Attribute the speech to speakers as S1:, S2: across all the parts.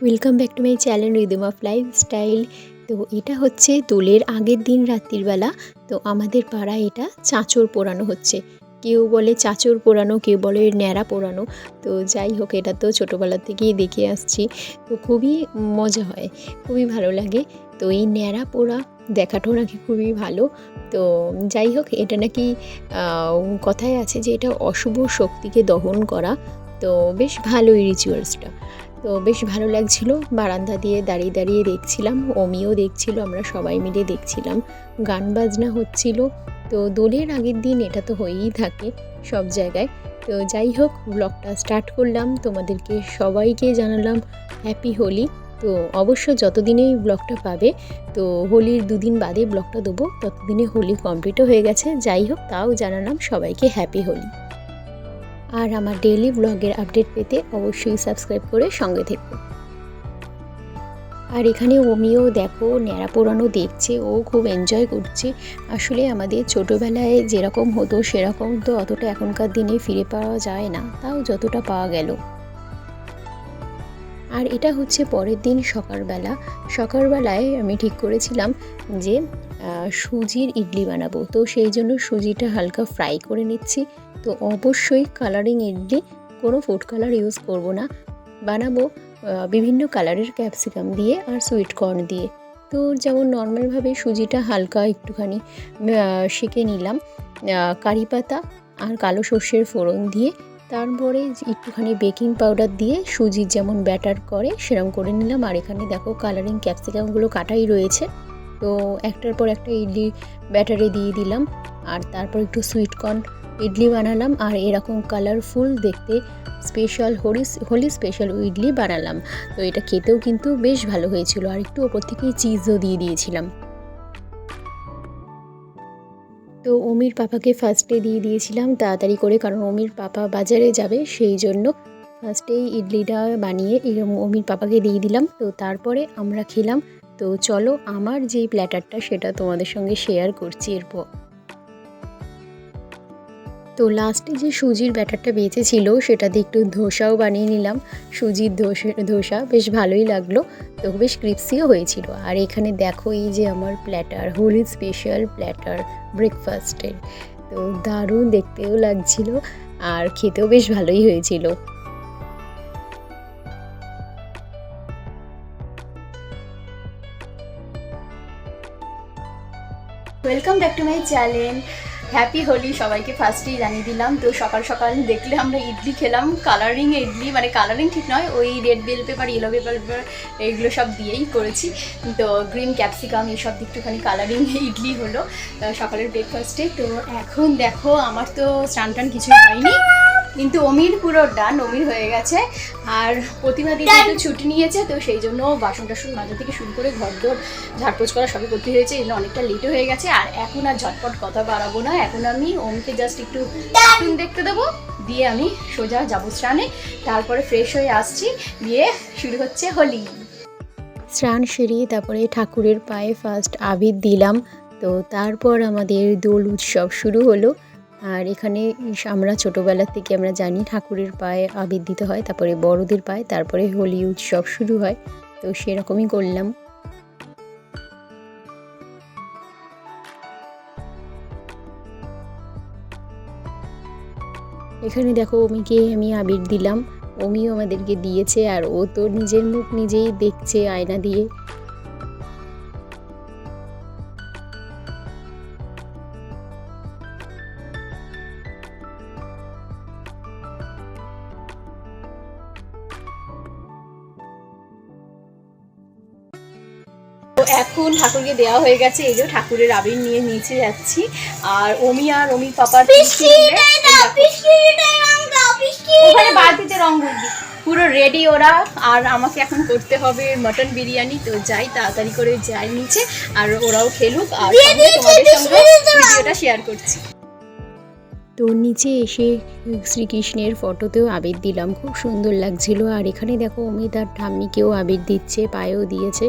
S1: Welcome back to my channel rhythm of lifestyle. তো এটা হচ্ছে দোলের আগের দিন রাত্রিবেলা। তো আমাদের পাড়ায় এটা চাঁচর পোড়ানো হচ্ছে। কেউ বলে চাঁচর পোড়ানো, কেউ বলে ন্যাড়া পোড়ানো। তো যাই হোক, এটা তো ছোটোবেলা থেকেই দেখে আসছি। তো খুবই মজা হয়, খুবই ভালো লাগে। তো এই ন্যাড়া পোড়া দেখাটাও নাকি খুবই ভালো। তো যাই হোক, এটা নাকি কথায় আছে যে এটা অশুভ শক্তিকে দহন করা। তো বেশ ভালোই রিচুয়ালসটা। তো বেশ ভালো লাগছিল, বারান্দা দিয়ে দাঁড়িয়ে দাঁড়িয়ে দেখছিলাম, অমিও দেখছিল, আমরা সবাই মিলে দেখছিলাম। গান বাজনা হচ্ছিল। তো দোলের আগের দিন এটা তো হয়েই থাকে সব জায়গায়। তো যাই হোক, ব্লগটা স্টার্ট করলাম, তোমাদেরকে সবাইকে জানালাম হ্যাপি হোলি। তো অবশ্য যতদিনেই ব্লগটা পাবে, তো হোলির দুদিন বাদে ব্লগটা দেবো, ততদিনে হোলি কমপ্লিটও হয়ে গেছে। যাই হোক, তাও জানালাম সবাইকে হ্যাপি হোলি। আর আমার ডেইলি ব্লগের আপডেট পেতে অবশ্যই সাবস্ক্রাইব করে সঙ্গে থেকো। আর এখানে অমিও দেখো ন্যাড়া পোড়ানো দেখছে, ও খুব এনজয় করছে। আসলে আমাদের ছোটোবেলায় যেরকম হতো সেরকম তো অতটা এখনকার দিনে ফিরে পাওয়া যায় না, তাও যতটা পাওয়া গেল। আর এটা হচ্ছে পরের দিন সকালবেলায় আমি ঠিক করেছিলাম যে সুজির ইডলি বানাবো। তো সেই জন্য সুজিটা হালকা ফ্রাই করে নিচ্ছি। তো অবশ্যই কালারিং ইডলি, কোনো ফুড কালার ইউজ করব না, বানাবো বিভিন্ন কালারের ক্যাপসিকাম দিয়ে আর সুইট কর্ন দিয়ে। তো যেমন নর্মালভাবে সুজিটা হালকা একটুখানি সেঁকে নিলাম কারি পাতা আর কালো সর্ষের ফোড়ন দিয়ে। তারপরে একটুখানি বেকিং পাউডার দিয়ে সুজির যেমন ব্যাটার করে সেরকম করে নিলাম। আর এখানে দেখো কালারিং ক্যাপসিকামগুলো কাটাই রয়েছে। তো একটার পর একটা ইডলি ব্যাটারে দিয়ে দিলাম। আর তারপর একটু সুইট কর্ন ইডলি বানালাম। আর এরকম কালারফুল দেখতে স্পেশাল হোলি স্পেশাল ইডলি বানালাম। তো এটা খেতেও কিন্তু বেশ ভালো হয়েছিল। আর একটু ওপর থেকেই চিজও দিয়ে দিয়েছিলাম। তো অমির পাপাকে ফার্স্টে দিয়ে দিয়েছিলাম তাড়াতাড়ি করে, কারণ অমির পাপা বাজারে যাবে, সেই জন্য ফার্স্টেই ইডলিটা বানিয়ে অমির পাপাকে দিয়ে দিলাম। তো তারপরে আমরা খেলাম। তো চলো, আমার যেই প্ল্যাটারটা সেটা তোমাদের সঙ্গে শেয়ার করছি এরপর। তো লাস্টে যে সুজির ব্যাটারটা বেঁচেছিল সেটা দিয়ে একটু ধোসাও বানিয়ে নিলাম। সুজির ধোসা বেশ ভালোই লাগলো। তো বেশ ক্রিপসিও হয়েছিল। আর এখানে দেখো, এই যে আমার প্ল্যাটার, হোলি স্পেশাল প্ল্যাটার ব্রেকফাস্টের। তো দারুণ দেখতেও লাগছিল আর খেতেও বেশ ভালোই হয়েছিল।
S2: Welcome back to my channel. Happy Holi সবাইকে ফার্স্টেই জানিয়ে দিলাম। তো সকাল সকাল দেখলে আমরা ইডলি খেলাম, কালারিং ইডলি, মানে কালারিং ঠিক নয়, ওই red bell pepper, yellow bell pepper এইগুলো সব দিয়েই করেছি। তো গ্রিন ক্যাপসিকাম এইসব একটুখানি কালারিং ইডলি হলো সকালের ব্রেকফাস্টে। তো এখন দেখো, আমার তো স্নান টান কিছুই হয়নি, কিন্তু অমির পুরো ডান, অমির হয়ে গেছে। আর প্রতিমা দিদি একটু ছুটি নিয়েছে, তো সেই জন্য বাসন টাসন মাজা থেকে শুরু করে ঘর দোর ঝাড়পোছ করা সবই করতে হয়েছে, এই জন্য অনেকটা লেটও হয়ে গেছে। আর এখন আর ঝটপট কথা বাড়াবো না, এখন আমি অমিকে জাস্ট একটু কার্টুন দেখতে দেবো, দিয়ে আমি সোজা যাবো স্নানে। তারপরে ফ্রেশ হয়ে আসছি, দিয়ে শুরু হচ্ছে হোলি।
S1: স্নান সেরিয়ে তারপরে ঠাকুরের পায়ে ফার্স্ট আবির দিলাম। তো তারপর আমাদের দোল উৎসব শুরু হলো। আর এখানে আমরা ছোটোবেলা থেকে আমরা জানি ঠাকুরের পায়ে আবির দিতে হয়, তারপরে বড়দের পায়ে, তারপরে হোলি উৎসব শুরু হয়। তো সেরকমই করলাম। এখানে দেখো, অমিকে আমি আবির দিলাম, অমিও আমাদেরকে দিয়েছে। আর ও তো নিজের মুখ নিজেই দেখছে আয়না দিয়ে।
S2: তো এখন ঠাকুরকে দেওয়া হয়ে গেছে, এই যে ঠাকুরের আবির নিয়ে নিচে যাচ্ছি। আর অমি আর অমির পাপা ওখানে বালতিতে রং ভরবি, পুরো রেডি ওরা। আর আমাকে এখন করতে হবে মটন বিরিয়ানি। তো যাই, তাড়াতাড়ি করে যাই নিচে, আর ওরাও খেলুক, আর তোমাদের সঙ্গে ভিডিওটা শেয়ার করছি।
S1: তো নিচে এসে শ্রীকৃষ্ণের ফটোতেও আবির দিলাম, খুব সুন্দর লাগছিল। আর এখানে দেখো, অমি তার ঠাম্মিকেও আবির দিচ্ছে, পায়েও দিয়েছে।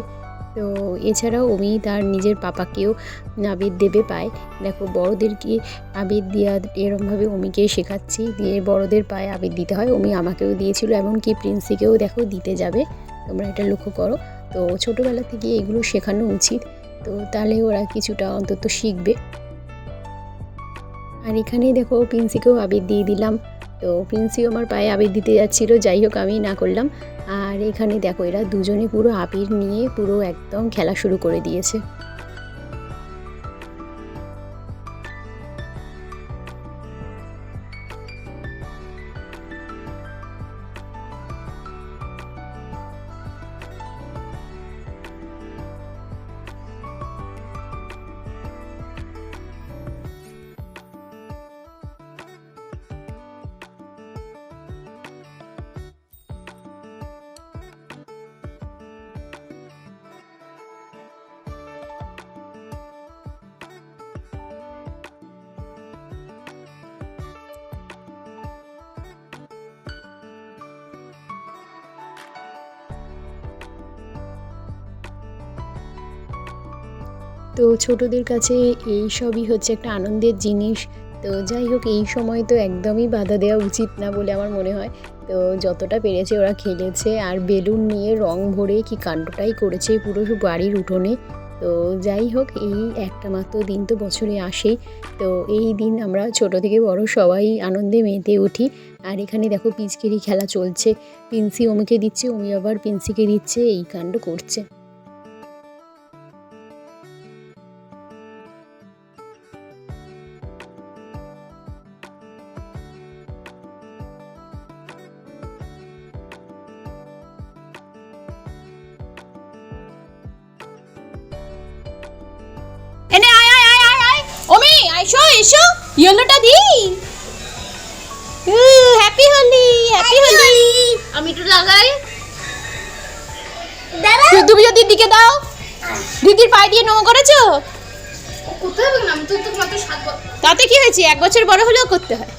S1: তো এছাড়াও অমি তার নিজের পাপাকেও আবির দেবে পায়ে। দেখো, বড়োদেরকে আবির দেওয়া এরমভাবে অমিকে শেখাচ্ছি, দিয়ে বড়োদের পায়ে আবির দিতে হয়। অমি আমাকেও দিয়েছিল, এমনকি প্রিন্সিকেও দেখো দিতে যাবে। তোমরা এটা লক্ষ্য করো। তো ছোটোবেলা থেকে এগুলো শেখানো উচিত, তো তাহলে ওরা কিছুটা অন্তত শিখবে। আর এখানেই দেখো প্রিন্সিকেও আবির দিয়ে দিলাম। তো প্রিন্সিও আমার পায়ে আবির দিতে যাচ্ছিলো, যাই হোক আমি না করলাম। আর এখানে দেখো এরা দুজনে পুরো আবির নিয়ে পুরো একদম খেলা শুরু করে দিয়েছে। তো ছোটদের কাছে এই সবই হচ্ছে একটা আনন্দের জিনিস। তো যাই হোক, এই সময় তো একদমই বাধা দেওয়া উচিত না বলে আমার মনে হয়। তো যতটা পেরেছে ওরা খেলেছে, আর বেলুন নিয়ে রং ভরে কি কাণ্ডটাই করেছে পুরো বাড়ির উঠোনে। তো যাই হোক, এই একটা মাত্র দিন তো বছরে আসেই। তো এই দিন আমরা ছোট থেকে বড় সবাই আনন্দে মেতে উঠি। আর এখানে দেখো পিচকারি খেলা চলছে, পিন্সি অমিকে দিচ্ছে, অমি আবার পিন্সিকে দিচ্ছে, এই কাণ্ড করছে।
S2: এনে আয় আয় আয় আয় আয় ওমি, আইসো এসো, ইয়েলোটা দি। Happy Holi, happy Holi. আমি একটু লাগাই, তুমি দিদির দিকে দাও। দিদির পায়ে দিয়ে নোংরা করেছো? কোথায় বললাম, আমি তো মাত্র 7 বছর। তাতে কি হয়েছে, 1 বছর বড় হলেও করতে হয়।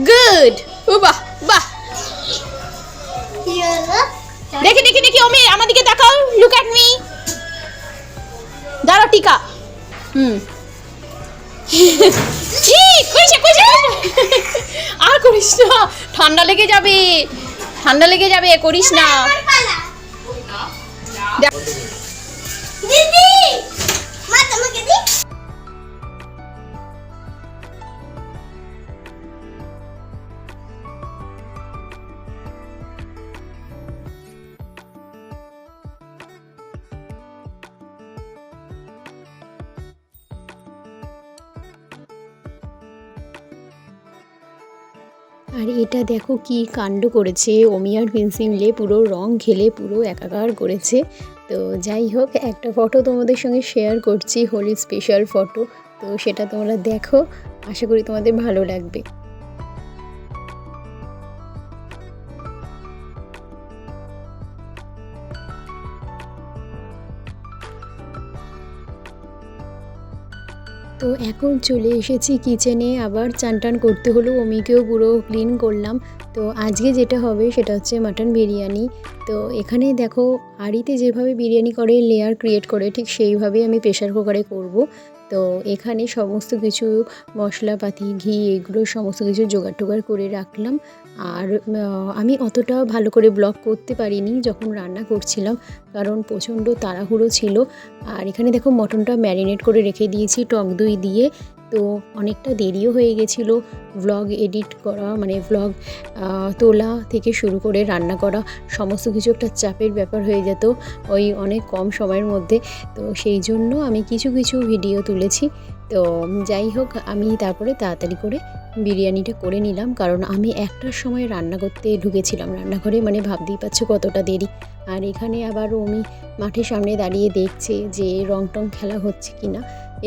S2: গুড। ও বাহ বাহ। দেখি দেখি দেখি ওমি, আমার দিকে তাকাও, লুক অ্যাট মি। দাঁড়াও টিকা। আর করিস না, ঠান্ডা লেগে যাবে, ঠান্ডা লেগে যাবে, করিস না। দিদি মা তোমাকে দি।
S1: আর এটা দেখো কি কাণ্ড করেছে, অমি আর প্রিন্সি মিলে পুরো রং খেলে পুরো একাকার করেছে। তো যাই হোক, একটা ফটো তোমাদের সঙ্গে শেয়ার করছি, হোলি স্পেশাল ফটো। তো সেটা তোমরা দেখো, আশা করি তোমাদের ভালো লাগবে। তো এখন চলে এসেছি কিচেনে, আবার চান টান করতে হলো, অমিকেও পুরো ক্লিন করলাম। তো আজকে যেটা হবে সেটা হচ্ছে মাটন বিরিয়ানি। তো এখানে দেখো হাঁড়িতে যেভাবে বিরিয়ানি করে লেয়ার ক্রিয়েট করে, ঠিক সেইভাবেই আমি প্রেশার কুকারে করব। তো এখানে সমস্ত কিছু মশলাপাতি, ঘি, এগুলো সমস্ত কিছু জোগাড় টোগাড় করে রাখলাম। আর আমি অতটা ভালো করে ব্লগ করতে পারিনি যখন রান্না করছিলাম, কারণ প্রচণ্ড তাড়াহুড়ো ছিল। আর এখানে দেখো মটনটা ম্যারিনেট করে রেখে দিয়েছি টক দই দিয়ে। তো অনেকটা দেরিও হয়ে গেছিলো ব্লগ এডিট করা, মানে ব্লগ তোলা থেকে শুরু করে রান্না করা সমস্ত কিছু একটা চাপের ব্যাপার হয়ে যেত ওই অনেক কম সময়ের মধ্যে। তো সেই জন্য আমি কিছু কিছু ভিডিও তুলেছি। তো যাই হোক, আমি তারপরে তাড়াতাড়ি করে বিরিয়ানিটা করে নিলাম, কারণ আমি 1টার সময় রান্না করতে ঢুকেছিলাম রান্নাঘরে, মানে ভাবতেই পারছো কতটা দেরি। আর এখানে আবার আমি মাঠের সামনে দাঁড়িয়ে দেখছে যে রং টং খেলা হচ্ছে কি না,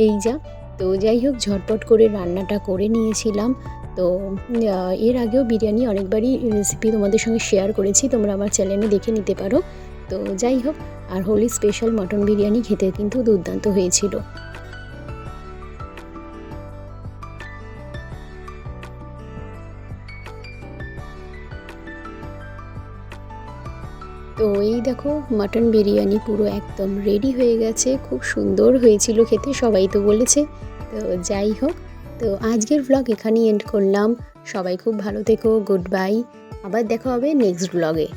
S1: এই যা। তো যাই হোক, ঝটপট করে রান্নাটা করে নিয়েছিলাম। তো এর আগেও বিরিয়ানি অনেকবারই রেসিপি তোমাদের সঙ্গে শেয়ার করেছি, তোমরা আমার চ্যানেলে দেখে নিতে পারো। তো যাই হোক, আর হোলি স্পেশাল মটন বিরিয়ানি খেতে কিন্তু দুর্দান্ত হয়েছিল। তো এই দেখো মাটন বিরিয়ানি পুরো একদম রেডি হয়ে গেছে, খুব সুন্দর হয়েছিল খেতে, সবাই তো বলেছে। তো যাই হোক, তো আজকের ব্লগ এখানেই এন্ড করলাম। সবাই খুব ভালো থেকো, গুড বাই, আবার দেখা হবে নেক্সট ব্লগে।